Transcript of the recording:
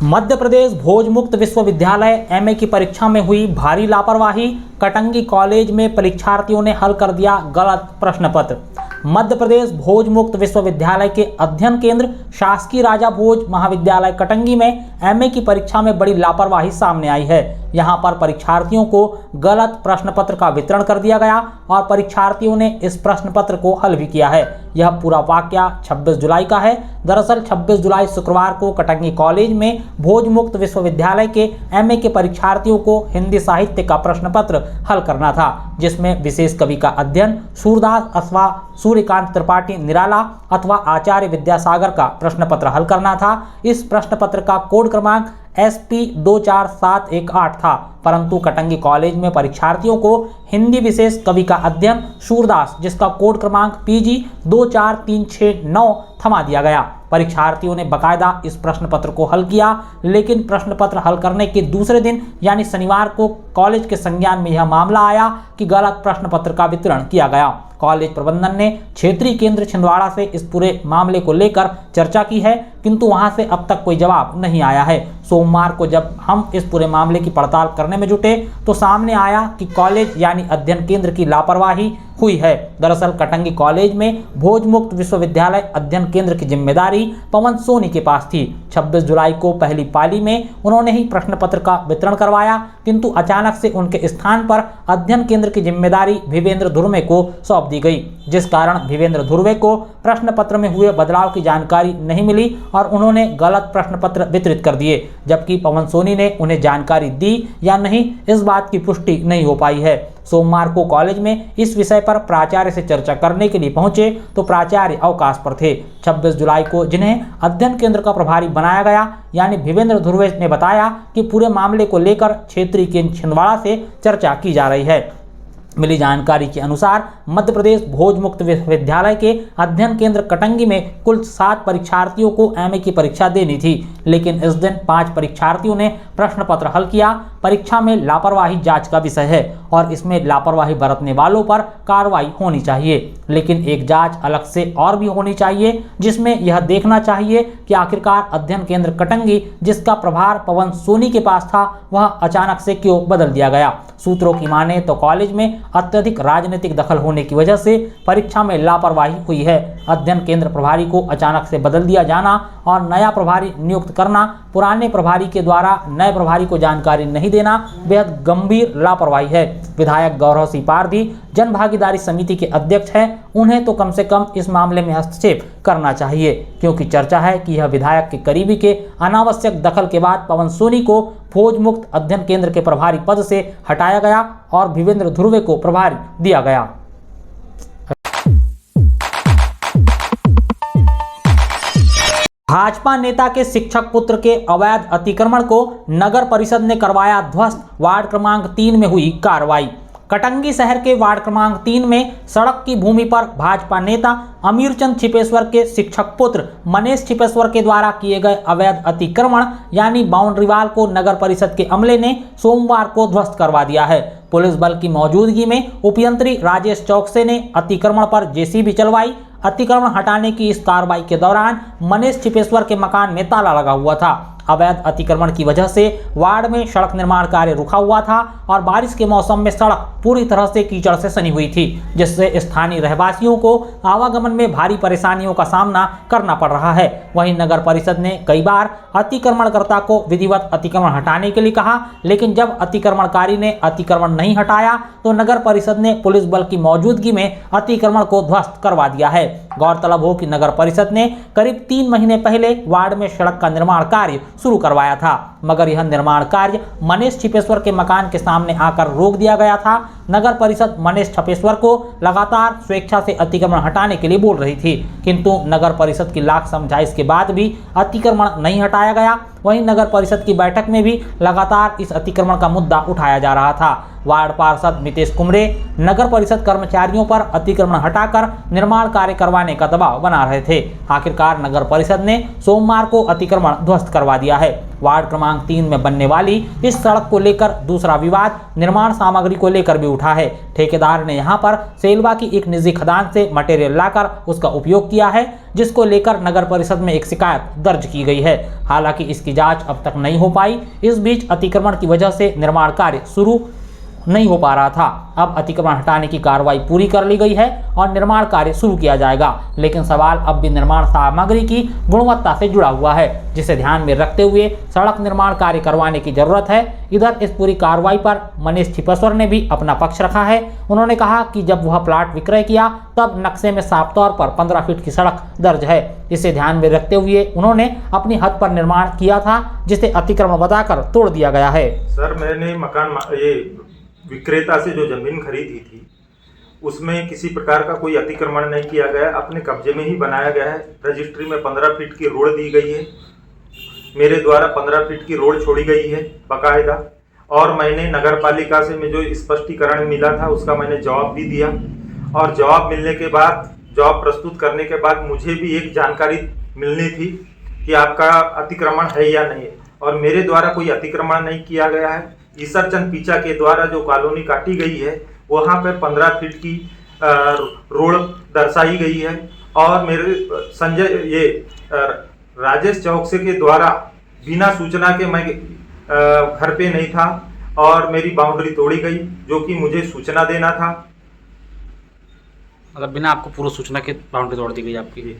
मध्य प्रदेश भोज मुक्त विश्वविद्यालय एमए की परीक्षा में हुई भारी लापरवाही। कटंगी कॉलेज में परीक्षार्थियों ने हल कर दिया गलत प्रश्न पत्र। मध्य प्रदेश भोज मुक्त विश्वविद्यालय के अध्ययन केंद्र शासकीय राजा भोज महाविद्यालय कटंगी में एमए की परीक्षा में बड़ी लापरवाही सामने आई है। यहां पर परीक्षार्थियों को गलत प्रश्न पत्र का वितरण कर दिया गया और परीक्षार्थियों ने इस प्रश्न पत्र को हल भी किया है। यह पूरा वाकया 26 जुलाई का है। दरअसल 26 जुलाई शुक्रवार को कटंगी कॉलेज में भोज मुक्त विश्वविद्यालय के एमए के परीक्षार्थियों को हिंदी साहित्य का प्रश्न पत्र हल करना था, जिसमें विशेष कवि का अध्ययन सूरदास अथवा सूर्यकांत त्रिपाठी निराला अथवा आचार्य विद्यासागर का प्रश्न पत्र हल करना था। इस प्रश्न पत्र का कोड क्रमांक SP 24718 था, परंतु कटंगी कॉलेज में परीक्षार्थियों को हिंदी विशेष कवि का अध्ययन सूरदास, जिसका कोड क्रमांक PG 24369 थमा दिया गया। परीक्षार्थियों ने बकायदा इस प्रश्न पत्र को हल किया, लेकिन प्रश्न पत्र हल करने के दूसरे दिन यानी शनिवार को कॉलेज के संज्ञान में यह मामला आया कि गलत प्रश्न पत्र का वितरण किया गया। कॉलेज प्रबंधन ने क्षेत्रीय केंद्र छिंदवाड़ा से इस पूरे मामले को लेकर चर्चा की है, किंतु वहां से अब तक कोई जवाब नहीं आया है। सोमवार को जब हम इस पूरे मामले की पड़ताल करने में जुटे तो सामने आया कि कॉलेज यानी अध्ययन केंद्र की लापरवाही हुई है। दरअसल कटंगी कॉलेज में भोज मुक्त विश्वविद्यालय अध्ययन केंद्र की जिम्मेदारी पवन सोनी के पास थी। 26 जुलाई को पहली पाली में उन्होंने ही प्रश्न पत्र का वितरण करवाया, किंतु अचानक से उनके स्थान पर अध्ययन केंद्र की जिम्मेदारी भिवेंद्र धुर्वे को सौंप दी गई, जिस कारण भिवेंद्र धुर्वे को प्रश्न पत्र में हुए बदलाव की जानकारी नहीं मिली और उन्होंने गलत प्रश्न पत्र वितरित कर दिए, जबकि पवन सोनी ने उन्हें जानकारी दी या नहीं इस बात की पुष्टि नहीं हो पाई है। सोमवार को कॉलेज में इस विषय पर प्राचार्य से चर्चा करने के लिए पहुंचे तो प्राचार्य अवकाश पर थे। 26 जुलाई को जिन्हें अध्ययन केंद्र का प्रभारी बनाया गया यानी भिवेंद्र धुर्वे ने बताया कि पूरे मामले को लेकर क्षेत्रीय केंद्र छिंदवाड़ा से चर्चा की जा रही है। मिली जानकारी के अनुसार मध्य प्रदेश भोज मुक्त विश्वविद्यालय के अध्ययन केंद्र कटंगी में कुल 7 परीक्षार्थियों को एमए की परीक्षा देनी थी, लेकिन इस दिन 5 परीक्षार्थियों ने प्रश्न पत्र हल किया। परीक्षा में लापरवाही जांच का विषय है और इसमें लापरवाही बरतने वालों पर कार्रवाई होनी चाहिए, लेकिन एक जांच अलग से और भी होनी चाहिए, जिसमें यह देखना चाहिए कि आखिरकार अध्ययन केंद्र कटंगी, जिसका प्रभार पवन सोनी के पास था, वह अचानक से क्यों बदल दिया गया। सूत्रों की माने तो कॉलेज में अत्यधिक राजनीतिक दखल होने की वजह से परीक्षा में लापरवाही हुई है। अध्ययन केंद्र प्रभारी को अचानक से बदल दिया जाना और नया प्रभारी नियुक्त करना, पुराने प्रभारी के द्वारा नए प्रभारी को जानकारी नहीं देना बेहद गंभीर लापरवाही है। विधायक गौरव सिंह पारधी जन भागीदारी समिति के अध्यक्ष हैं, उन्हें तो कम से कम इस मामले में हस्तक्षेप करना चाहिए, क्योंकि चर्चा है कि यह विधायक के करीबी के अनावश्यक दखल के बाद पवन सोनी को भोज मुक्त अध्ययन केंद्र के प्रभारी पद से हटाया गया और भिवेंद्र धुर्वे को प्रभारी दिया गया। भाजपा नेता के शिक्षक पुत्र के अवैध अतिक्रमण को नगर परिषद ने करवाया ध्वस्त। वार्ड क्रमांक 3 में हुई कार्रवाई। कटंगी शहर के वार्ड क्रमांक 3 में सड़क की भूमि पर भाजपा नेता अमीरचंद छिपेश्वर के शिक्षक पुत्र मनीष छिपेश्वर के द्वारा किए गए अवैध अतिक्रमण यानी बाउंड्री वाल को नगर परिषद के अमले ने सोमवार को ध्वस्त करवा दिया है। पुलिस बल की मौजूदगी में उपयंत्री राजेश चौकसे ने अतिक्रमण पर जेसीबी चलवाई। अतिक्रमण हटाने की इस कार्रवाई के दौरान मनीष छिपेश्वर के मकान में ताला लगा हुआ था। अवैध अतिक्रमण की वजह से वार्ड में सड़क निर्माण कार्य रुका हुआ था और बारिश के मौसम में सड़क पूरी तरह से कीचड़ से सनी हुई थी, जिससे स्थानीय रहवासियों को आवागमन में भारी परेशानियों का सामना करना पड़ रहा है। वहीं नगर परिषद ने कई बार अतिक्रमणकर्ता को विधिवत अतिक्रमण हटाने के लिए कहा, लेकिन जब अतिक्रमणकारी ने अतिक्रमण नहीं हटाया तो नगर परिषद ने पुलिस बल की मौजूदगी में अतिक्रमण को ध्वस्त करवा दिया है। गौरतलब हो कि नगर परिषद ने करीब 3 महीने पहले वार्ड में सड़क का निर्माण कार्य शुरू करवाया था, मगर यह निर्माण कार्य मनीष छिपेश्वर के मकान के सामने आकर रोक दिया गया था। नगर परिषद मनीष छिपेश्वर को लगातार स्वेच्छा से अतिक्रमण हटाने के लिए बोल रही थी, किंतु नगर परिषद की लाख समझाइश के बाद भी अतिक्रमण नहीं हटाया गया। वहीं नगर परिषद की बैठक में भी लगातार इस अतिक्रमण का मुद्दा उठाया जा रहा था। वार्ड पार्षद मितेश कुमरे नगर परिषद कर्मचारियों पर अतिक्रमण हटाकर निर्माण कार्य करवाने का दबाव बना रहे थे। आखिरकार नगर परिषद ने सोमवार को अतिक्रमण ध्वस्त करवा दिया है। वार्ड क्रमांक 3 में बनने वाली इस सड़क को लेकर दूसरा विवाद निर्माण सामग्री को लेकर भी उठा है। ठेकेदार ने यहां पर सेलवा की एक निजी खदान से मटेरियल लाकर उसका उपयोग किया है, जिसको लेकर नगर परिषद में एक शिकायत दर्ज की गई है। हालांकि इसकी जांच अब तक नहीं हो पाई। इस बीच अतिक्रमण की वजह से निर्माण कार्य शुरू नहीं हो पा रहा था। अब अतिक्रमण हटाने की कार्रवाई पूरी कर ली गई है और निर्माण कार्य शुरू किया जाएगा, लेकिन सवाल अब भी निर्माण सामग्री की गुणवत्ता से जुड़ा हुआ है, जिसे ध्यान में रखते हुए सड़क निर्माण कार्य करवाने की जरूरत है। इधर इस पूरी कार्रवाई पर मनीष छिपेश्वर ने भी अपना पक्ष रखा है। उन्होंने कहा कि जब वह प्लाट विक्रय किया तब नक्शे में साफ तौर पर 15 फीट की सड़क दर्ज है। इसे ध्यान में रखते हुए उन्होंने अपनी हद पर निर्माण किया था, जिसे अतिक्रमण बताकर तोड़ दिया गया है। सर, मैंने मकान विक्रेता से जो जमीन खरीदी थी उसमें किसी प्रकार का कोई अतिक्रमण नहीं किया गया, अपने कब्जे में ही बनाया गया है। रजिस्ट्री में 15 फीट की रोड दी गई है, मेरे द्वारा 15 फीट की रोड छोड़ी गई है बाकायदा। और मैंने नगर पालिका से में जो स्पष्टीकरण मिला था उसका मैंने जवाब भी दिया, और जवाब मिलने के बाद, जवाब प्रस्तुत करने के बाद मुझे भी एक जानकारी मिलनी थी कि आपका अतिक्रमण है या नहीं, और मेरे द्वारा कोई अतिक्रमण नहीं किया गया है। ईसर चंद पीचा के द्वारा जो कॉलोनी काटी गई है वहाँ पर 15 फीट की रोड दर्शाई गई है, और मेरे राजेश चौकसे के द्वारा बिना सूचना के मैं घर पे नहीं था और मेरी बाउंड्री तोड़ी गई, जो कि मुझे सूचना देना था। मतलब बिना आपको पूर्व सूचना के बाउंड्री तोड़ दी गई आपकी?